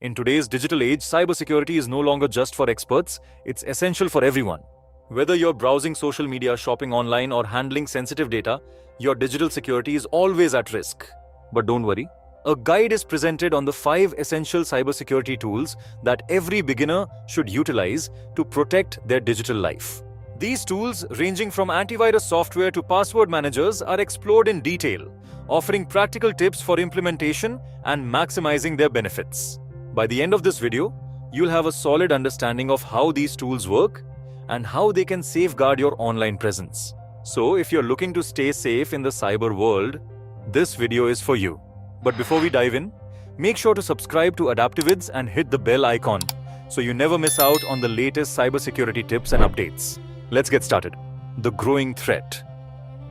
In today's digital age, cybersecurity is no longer just for experts, it's essential for everyone. Whether you're browsing social media, shopping online, or handling sensitive data, your digital security is always at risk. But don't worry. A guide is presented on the 5 essential cybersecurity tools that every beginner should utilize to protect their digital life. These tools, ranging from antivirus software to password managers, are explored in detail, offering practical tips for implementation and maximizing their benefits. By the end of this video, you'll have a solid understanding of how these tools work and how they can safeguard your online presence. So, if you're looking to stay safe in the cyber world, this video is for you. But before we dive in, make sure to subscribe to Adaptivids and hit the bell icon so you never miss out on the latest cybersecurity tips and updates. Let's get started. The growing threat.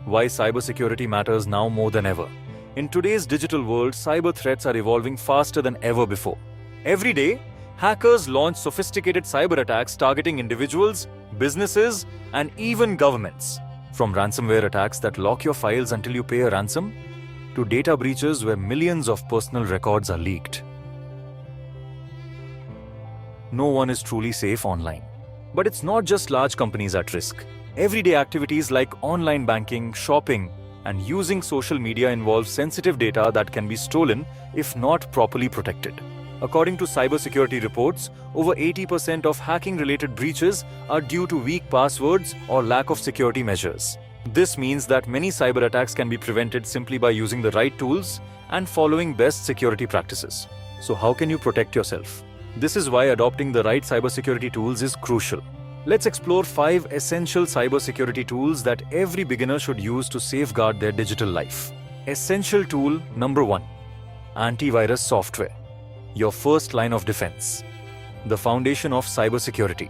Why cybersecurity matters now more than ever. In today's digital world, cyber threats are evolving faster than ever before. Every day, hackers launch sophisticated cyber attacks targeting individuals, businesses, and even governments. From ransomware attacks that lock your files until you pay a ransom, to data breaches where millions of personal records are leaked. No one is truly safe online. But it's not just large companies at risk. Everyday activities like online banking, shopping, and using social media involve sensitive data that can be stolen if not properly protected. According to cybersecurity reports, over 80% of hacking-related breaches are due to weak passwords or lack of security measures. This means that many cyber attacks can be prevented simply by using the right tools and following best security practices. So how can you protect yourself? This is why adopting the right cybersecurity tools is crucial. Let's explore 5 essential cybersecurity tools that every beginner should use to safeguard their digital life. Essential tool number 1. Antivirus software. Your first line of defense. The foundation of cybersecurity.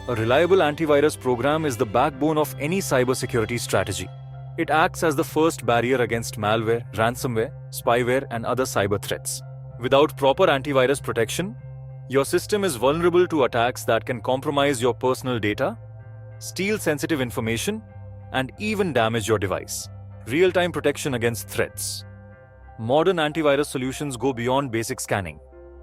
A reliable antivirus program is the backbone of any cybersecurity strategy. It acts as the first barrier against malware, ransomware, spyware, and other cyber threats. Without proper antivirus protection, your system is vulnerable to attacks that can compromise your personal data, steal sensitive information, and even damage your device. Real-time protection against threats. Modern antivirus solutions go beyond basic scanning.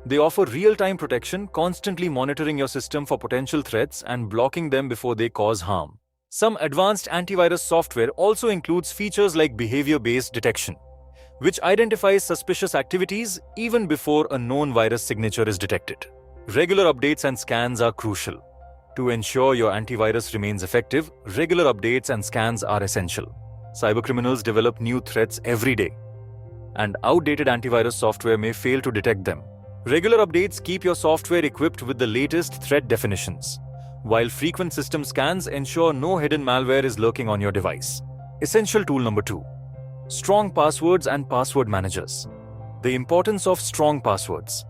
They offer real-time protection, constantly monitoring your system for potential threats and blocking them before they cause harm. Some advanced antivirus software also includes features like behavior-based detection, which identifies suspicious activities even before a known virus signature is detected. Regular updates and scans are crucial. To ensure your antivirus remains effective, regular updates and scans are essential. Cybercriminals develop new threats every day, and outdated antivirus software may fail to detect them. Regular updates keep your software equipped with the latest threat definitions, while frequent system scans ensure no hidden malware is lurking on your device. Essential tool number 2. Strong passwords and password managers. The importance of strong passwords.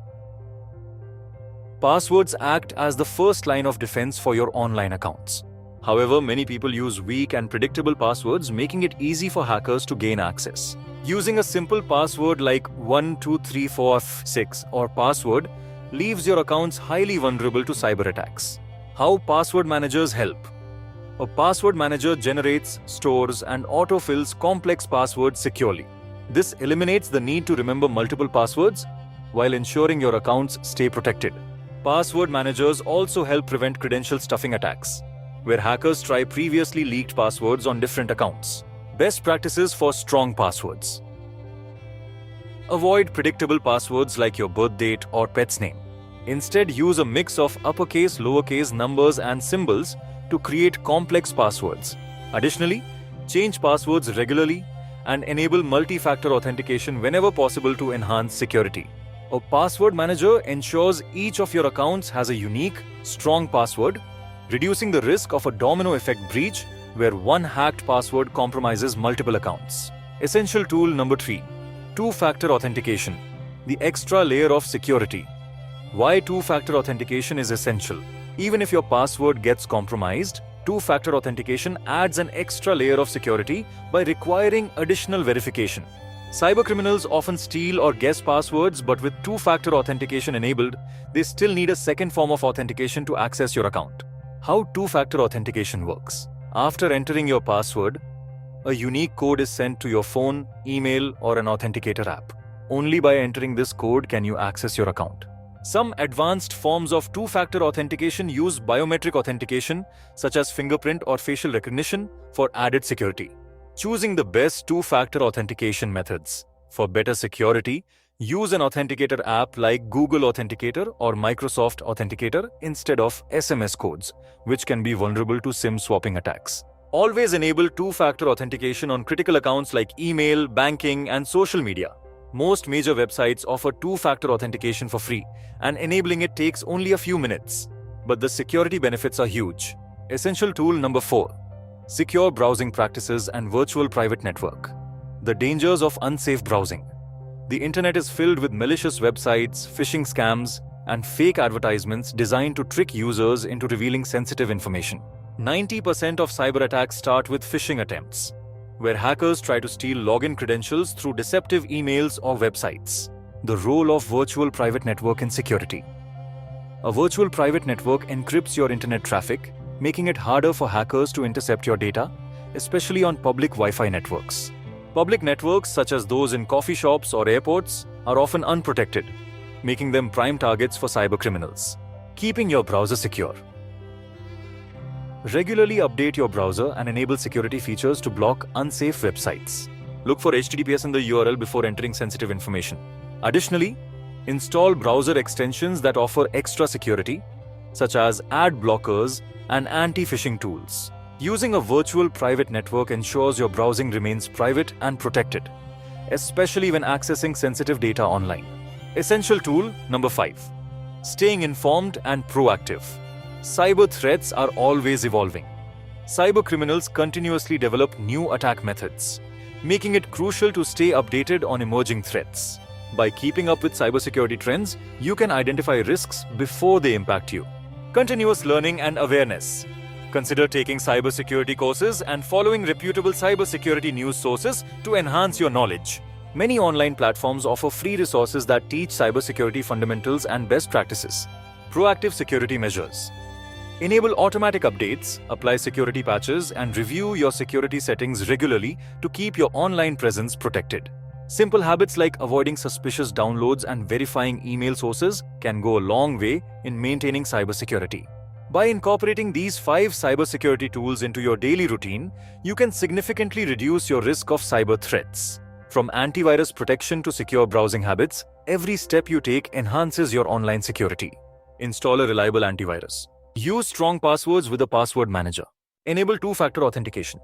Passwords act as the first line of defense for your online accounts. However, many people use weak and predictable passwords, making it easy for hackers to gain access. Using a simple password like 123456 or password leaves your accounts highly vulnerable to cyber attacks. How password managers help? A password manager generates, stores, and autofills complex passwords securely. This eliminates the need to remember multiple passwords while ensuring your accounts stay protected. Password managers also help prevent credential stuffing attacks, where hackers try previously leaked passwords on different accounts. Best practices for strong passwords. Avoid predictable passwords like your birth date or pet's name. Instead, use a mix of uppercase, lowercase, numbers, and symbols to create complex passwords. Additionally, change passwords regularly and enable multi-factor authentication whenever possible to enhance security. A password manager ensures each of your accounts has a unique, strong password, reducing the risk of a domino effect breach where one hacked password compromises multiple accounts. Essential tool number 3. Two-factor authentication. The extra layer of security. Why two-factor authentication is essential? Even if your password gets compromised, two-factor authentication adds an extra layer of security by requiring additional verification. Cybercriminals often steal or guess passwords, but with two-factor authentication enabled, they still need a second form of authentication to access your account. How two-factor authentication works. After entering your password, a unique code is sent to your phone, email, or an authenticator app. Only by entering this code can you access your account. Some advanced forms of two-factor authentication use biometric authentication, such as fingerprint or facial recognition, for added security. Choosing the best two-factor authentication methods. For better security, use an authenticator app like Google Authenticator or Microsoft Authenticator instead of SMS codes, which can be vulnerable to SIM swapping attacks. Always enable two-factor authentication on critical accounts like email, banking, and social media. Most major websites offer two-factor authentication for free, and enabling it takes only a few minutes. But the security benefits are huge. Essential tool number 4. Secure browsing practices and virtual private network. The dangers of unsafe browsing. The internet is filled with malicious websites, phishing scams, and fake advertisements designed to trick users into revealing sensitive information. 90% of cyber attacks start with phishing attempts, where hackers try to steal login credentials through deceptive emails or websites. The role of virtual private network in security. A virtual private network encrypts your internet traffic, making it harder for hackers to intercept your data, especially on public Wi-Fi networks. Public networks, such as those in coffee shops or airports, are often unprotected, making them prime targets for cyber criminals. Keeping your browser secure. Regularly update your browser and enable security features to block unsafe websites. Look for HTTPS in the URL before entering sensitive information. Additionally, install browser extensions that offer extra security, such as ad blockers and anti-phishing tools. Using a virtual private network ensures your browsing remains private and protected, especially when accessing sensitive data online. Essential tool number 5. Staying informed and proactive. Cyber threats are always evolving. Cyber criminals continuously develop new attack methods, making it crucial to stay updated on emerging threats. By keeping up with cybersecurity trends, you can identify risks before they impact you. Continuous learning and awareness. Consider taking cybersecurity courses and following reputable cybersecurity news sources to enhance your knowledge. Many online platforms offer free resources that teach cybersecurity fundamentals and best practices. Proactive security measures. Enable automatic updates, apply security patches, and review your security settings regularly to keep your online presence protected. Simple habits like avoiding suspicious downloads and verifying email sources can go a long way in maintaining cybersecurity. By incorporating these 5 cybersecurity tools into your daily routine, you can significantly reduce your risk of cyber threats. From antivirus protection to secure browsing habits, every step you take enhances your online security. Install a reliable antivirus. Use strong passwords with a password manager. Enable two-factor authentication.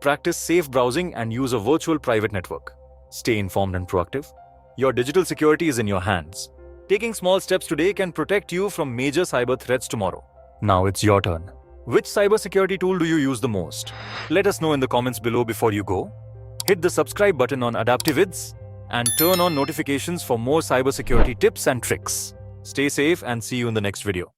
Practice safe browsing and use a virtual private network. Stay informed and proactive. Your digital security is in your hands. Taking small steps today can protect you from major cyber threats tomorrow. Now it's your turn. Which cybersecurity tool do you use the most? Let us know in the comments below before you go. Hit the subscribe button on Adaptivids and turn on notifications for more cybersecurity tips and tricks. Stay safe and see you in the next video.